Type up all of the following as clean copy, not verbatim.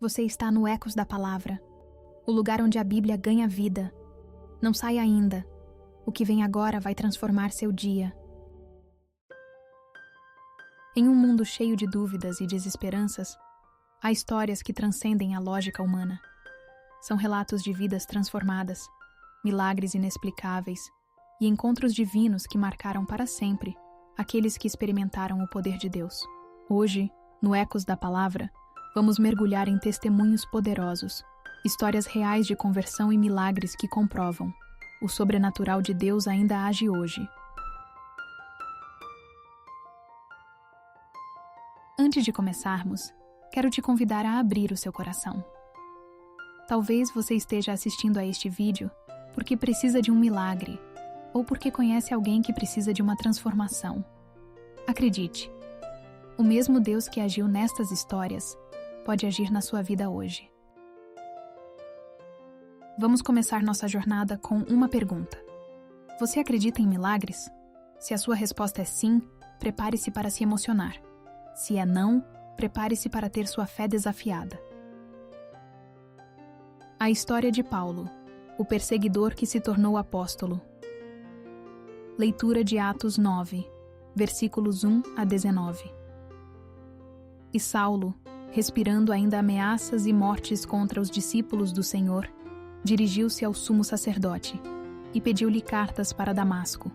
Você está no Ecos da Palavra, o lugar onde a Bíblia ganha vida. Não saia ainda. O que vem agora vai transformar seu dia. Em um mundo cheio de dúvidas e desesperanças, há histórias que transcendem a lógica humana. São relatos de vidas transformadas, milagres inexplicáveis e encontros divinos que marcaram para sempre aqueles que experimentaram o poder de Deus. Hoje, no Ecos da Palavra, vamos mergulhar em testemunhos poderosos, histórias reais de conversão e milagres que comprovam: o sobrenatural de Deus ainda age hoje. Antes de começarmos, quero te convidar a abrir o seu coração. Talvez você esteja assistindo a este vídeo porque precisa de um milagre, ou porque conhece alguém que precisa de uma transformação. Acredite, o mesmo Deus que agiu nestas histórias pode agir na sua vida hoje. Vamos começar nossa jornada com uma pergunta. Você acredita em milagres? Se a sua resposta é sim, prepare-se para se emocionar. Se é não, prepare-se para ter sua fé desafiada. A história de Paulo, o perseguidor que se tornou apóstolo. Leitura de Atos 9, versículos 1 a 19. E Saulo, respirando ainda ameaças e mortes contra os discípulos do Senhor, dirigiu-se ao sumo sacerdote e pediu-lhe cartas para Damasco,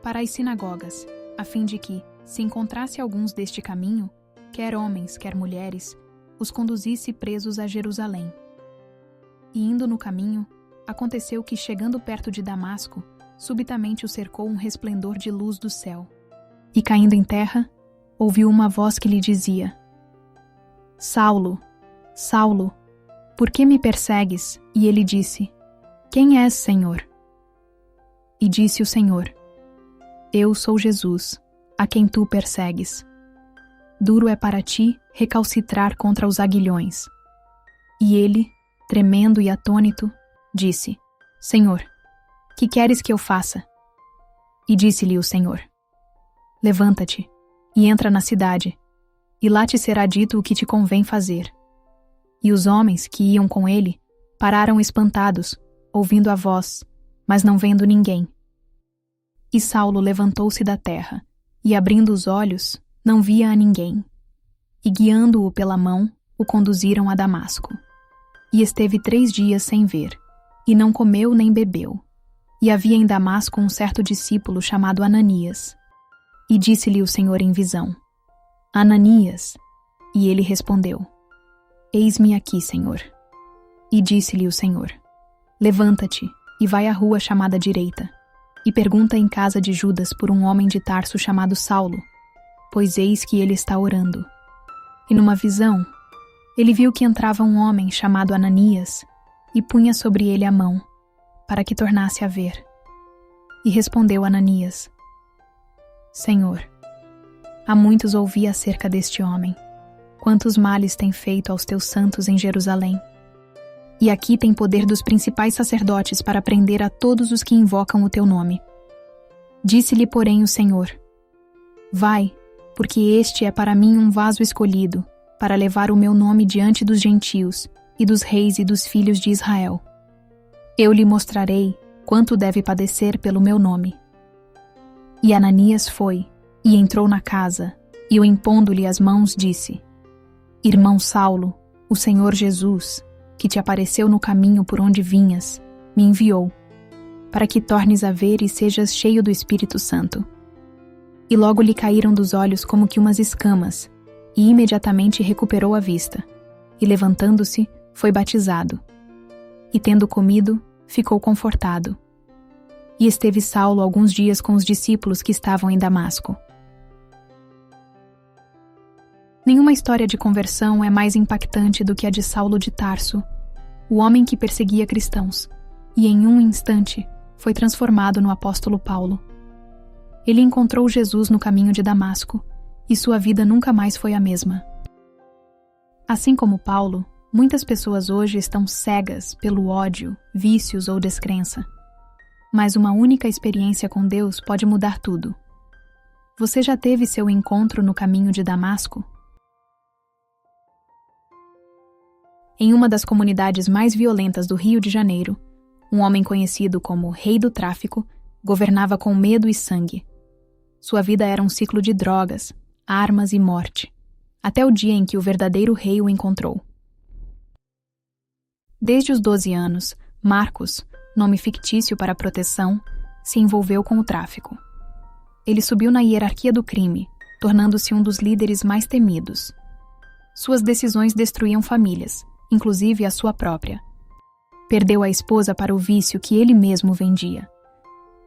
para as sinagogas, a fim de que, se encontrasse alguns deste caminho, quer homens, quer mulheres, os conduzisse presos a Jerusalém. E indo no caminho, aconteceu que, chegando perto de Damasco, subitamente o cercou um resplendor de luz do céu. E caindo em terra, ouviu uma voz que lhe dizia: Saulo, Saulo, por que me persegues? E ele disse: Quem és, Senhor? E disse o Senhor: Eu sou Jesus, a quem tu persegues. Duro é para ti recalcitrar contra os aguilhões. E ele, tremendo e atônito, disse: Senhor, que queres que eu faça? E disse-lhe o Senhor: Levanta-te e entra na cidade, e lá te será dito o que te convém fazer. E os homens que iam com ele pararam espantados, ouvindo a voz, mas não vendo ninguém. E Saulo levantou-se da terra, e abrindo os olhos, não via a ninguém. E guiando-o pela mão, o conduziram a Damasco. E esteve 3 dias sem ver, e não comeu nem bebeu. E havia em Damasco um certo discípulo chamado Ananias. E disse-lhe o Senhor em visão: Ananias. E ele respondeu: Eis-me aqui, Senhor. E disse-lhe o Senhor: Levanta-te e vai à rua chamada Direita, e pergunta em casa de Judas por um homem de Tarso chamado Saulo, pois eis que ele está orando. E numa visão, ele viu que entrava um homem chamado Ananias e punha sobre ele a mão, para que tornasse a ver. E respondeu Ananias: Senhor, há muitos ouvi acerca deste homem, quantos males tem feito aos teus santos em Jerusalém. E aqui tem poder dos principais sacerdotes para prender a todos os que invocam o teu nome. Disse-lhe, porém, o Senhor: Vai, porque este é para mim um vaso escolhido, para levar o meu nome diante dos gentios, e dos reis e dos filhos de Israel. Eu lhe mostrarei quanto deve padecer pelo meu nome. E Ananias foi, e entrou na casa, e o impondo-lhe as mãos, disse: Irmão Saulo, o Senhor Jesus, que te apareceu no caminho por onde vinhas, me enviou, para que tornes a ver e sejas cheio do Espírito Santo. E logo lhe caíram dos olhos como que umas escamas, e imediatamente recuperou a vista, e levantando-se, foi batizado. E tendo comido, ficou confortado. E esteve Saulo alguns dias com os discípulos que estavam em Damasco. Nenhuma história de conversão é mais impactante do que a de Saulo de Tarso, o homem que perseguia cristãos, e em um instante foi transformado no apóstolo Paulo. Ele encontrou Jesus no caminho de Damasco, e sua vida nunca mais foi a mesma. Assim como Paulo, muitas pessoas hoje estão cegas pelo ódio, vícios ou descrença. Mas uma única experiência com Deus pode mudar tudo. Você já teve seu encontro no caminho de Damasco? Em uma das comunidades mais violentas do Rio de Janeiro, um homem conhecido como Rei do Tráfico governava com medo e sangue. Sua vida era um ciclo de drogas, armas e morte, até o dia em que o verdadeiro rei o encontrou. Desde os 12 anos, Marcos, nome fictício para proteção, se envolveu com o tráfico. Ele subiu na hierarquia do crime, tornando-se um dos líderes mais temidos. Suas decisões destruíam famílias, inclusive a sua própria. Perdeu a esposa para o vício que ele mesmo vendia.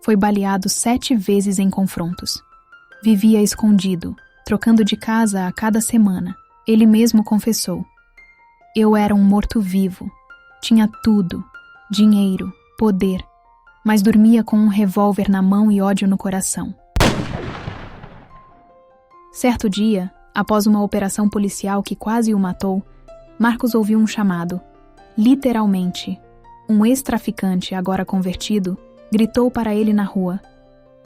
Foi baleado 7 vezes em confrontos. Vivia escondido, trocando de casa a cada semana. Ele mesmo confessou: "Eu era um morto-vivo. Tinha tudo, dinheiro, poder, mas dormia com um revólver na mão e ódio no coração." Certo dia, após uma operação policial que quase o matou, Marcos ouviu um chamado. Literalmente, um ex-traficante, agora convertido, gritou para ele na rua: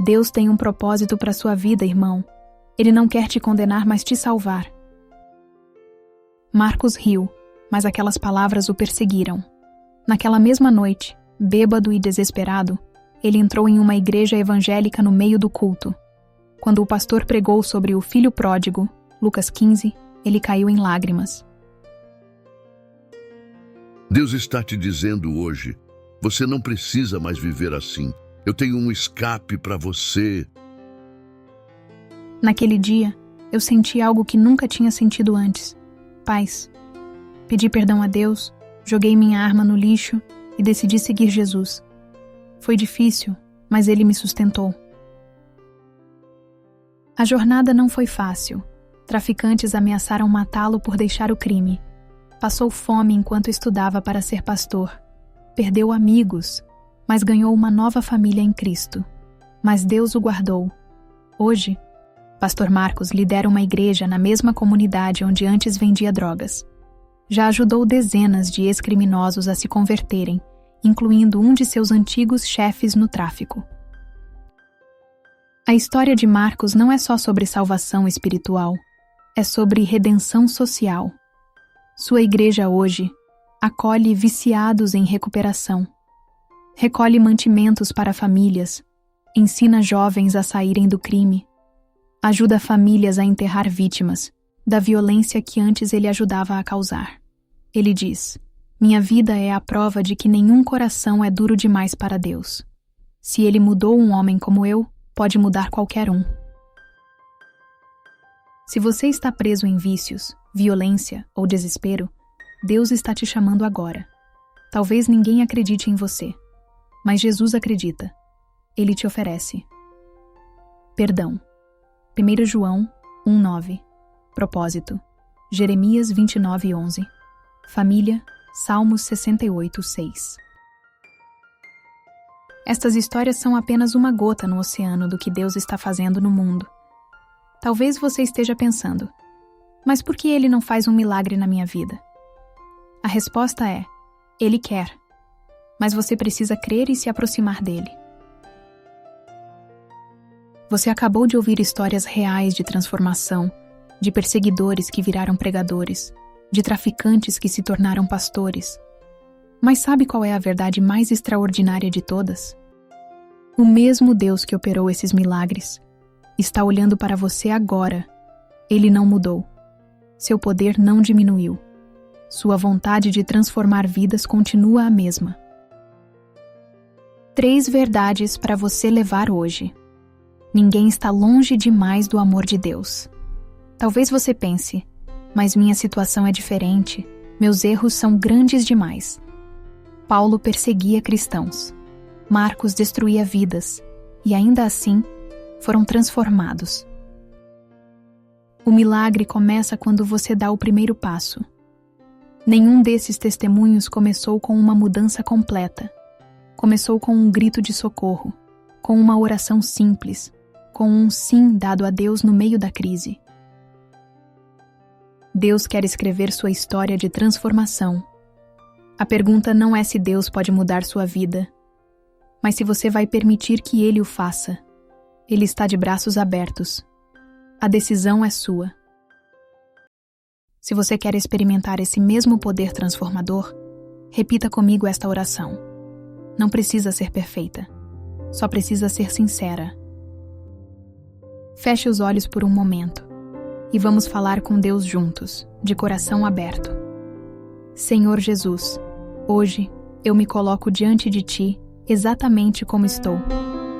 "Deus tem um propósito para sua vida, irmão. Ele não quer te condenar, mas te salvar." Marcos riu, mas aquelas palavras o perseguiram. Naquela mesma noite, bêbado e desesperado, ele entrou em uma igreja evangélica no meio do culto. Quando o pastor pregou sobre o filho pródigo, Lucas 15, ele caiu em lágrimas. Deus está te dizendo hoje: você não precisa mais viver assim. Eu tenho um escape para você. Naquele dia, eu senti algo que nunca tinha sentido antes: paz. Pedi perdão a Deus, joguei minha arma no lixo e decidi seguir Jesus. Foi difícil, mas Ele me sustentou. A jornada não foi fácil. Traficantes ameaçaram matá-lo por deixar o crime. Passou fome enquanto estudava para ser pastor. Perdeu amigos, mas ganhou uma nova família em Cristo. Mas Deus o guardou. Hoje, Pastor Marcos lidera uma igreja na mesma comunidade onde antes vendia drogas. Já ajudou dezenas de ex-criminosos a se converterem, incluindo um de seus antigos chefes no tráfico. A história de Marcos não é só sobre salvação espiritual, é sobre redenção social. Sua igreja hoje acolhe viciados em recuperação, recolhe mantimentos para famílias, ensina jovens a saírem do crime, ajuda famílias a enterrar vítimas da violência que antes ele ajudava a causar. Ele diz: "Minha vida é a prova de que nenhum coração é duro demais para Deus. Se Ele mudou um homem como eu, pode mudar qualquer um." Se você está preso em vícios, violência ou desespero, Deus está te chamando agora. Talvez ninguém acredite em você, mas Jesus acredita. Ele te oferece perdão. 1 João 1:9. Propósito: Jeremias 29:11. Família: Salmos 68:6. Estas histórias são apenas uma gota no oceano do que Deus está fazendo no mundo. Talvez você esteja pensando: mas por que Ele não faz um milagre na minha vida? A resposta é: Ele quer. Mas você precisa crer e se aproximar dele. Você acabou de ouvir histórias reais de transformação, de perseguidores que viraram pregadores, de traficantes que se tornaram pastores. Mas sabe qual é a verdade mais extraordinária de todas? O mesmo Deus que operou esses milagres está olhando para você agora. Ele não mudou. Seu poder não diminuiu. Sua vontade de transformar vidas continua a mesma. 3 verdades para você levar hoje. Ninguém está longe demais do amor de Deus. Talvez você pense: mas minha situação é diferente, meus erros são grandes demais. Paulo perseguia cristãos. Marcos destruía vidas, e ainda assim, foram transformados. O milagre começa quando você dá o primeiro passo. Nenhum desses testemunhos começou com uma mudança completa. Começou com um grito de socorro, com uma oração simples, com um sim dado a Deus no meio da crise. Deus quer escrever sua história de transformação. A pergunta não é se Deus pode mudar sua vida, mas se você vai permitir que Ele o faça. Ele está de braços abertos. A decisão é sua. Se você quer experimentar esse mesmo poder transformador, repita comigo esta oração. Não precisa ser perfeita, só precisa ser sincera. Feche os olhos por um momento e vamos falar com Deus juntos, de coração aberto. Senhor Jesus, hoje eu me coloco diante de Ti exatamente como estou,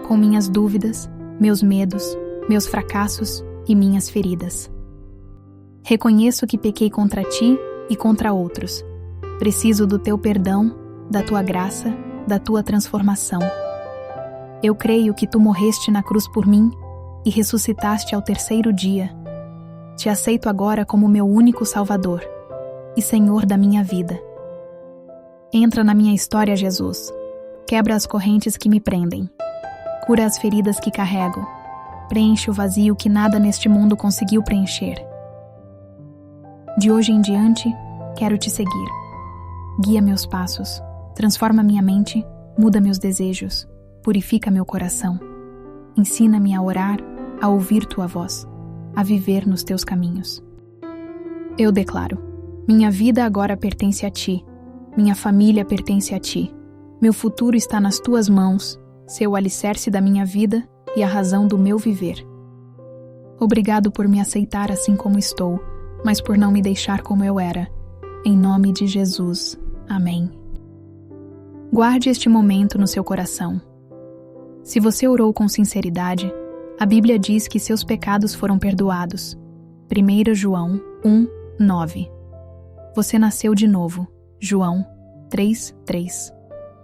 com minhas dúvidas, meus medos, meus fracassos e minhas feridas. Reconheço que pequei contra Ti e contra outros. Preciso do Teu perdão, da Tua graça, da Tua transformação. Eu creio que Tu morreste na cruz por mim e ressuscitaste ao terceiro dia. Te aceito agora como meu único Salvador e Senhor da minha vida. Entra na minha história, Jesus. Quebra as correntes que me prendem. Cura as feridas que carrego. Preenche o vazio que nada neste mundo conseguiu preencher. De hoje em diante, quero Te seguir. Guia meus passos, transforma minha mente, muda meus desejos, purifica meu coração. Ensina-me a orar, a ouvir Tua voz, a viver nos Teus caminhos. Eu declaro, minha vida agora pertence a Ti, minha família pertence a Ti, meu futuro está nas Tuas mãos, ser o alicerce da minha vida e a razão do meu viver. Obrigado por me aceitar assim como estou, mas por não me deixar como eu era. Em nome de Jesus. Amém. Guarde este momento no seu coração. Se você orou com sinceridade, a Bíblia diz que seus pecados foram perdoados. 1 João 1:9. Você nasceu de novo. João 3:3.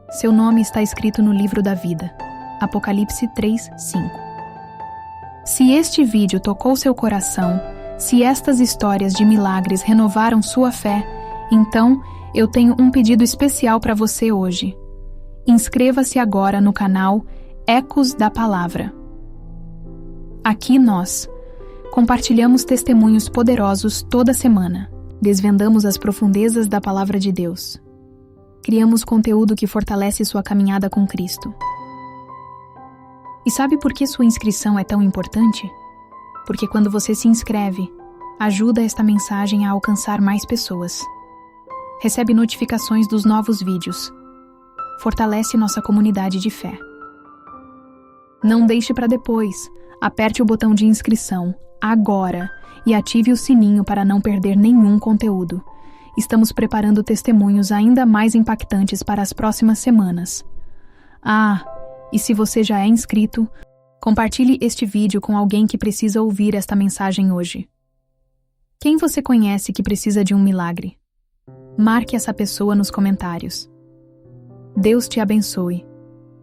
Seu nome está escrito no livro da vida. Apocalipse 3:5. Se este vídeo tocou seu coração, se estas histórias de milagres renovaram sua fé, então eu tenho um pedido especial para você hoje. Inscreva-se agora no canal Ecos da Palavra. Aqui nós compartilhamos testemunhos poderosos toda semana. Desvendamos as profundezas da Palavra de Deus. Criamos conteúdo que fortalece sua caminhada com Cristo. E sabe por que sua inscrição é tão importante? Porque quando você se inscreve, ajuda esta mensagem a alcançar mais pessoas. Recebe notificações dos novos vídeos. Fortalece nossa comunidade de fé. Não deixe para depois. Aperte o botão de inscrição agora e ative o sininho para não perder nenhum conteúdo. Estamos preparando testemunhos ainda mais impactantes para as próximas semanas. E se você já é inscrito, compartilhe este vídeo com alguém que precisa ouvir esta mensagem hoje. Quem você conhece que precisa de um milagre? Marque essa pessoa nos comentários. Deus te abençoe.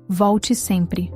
Volte sempre.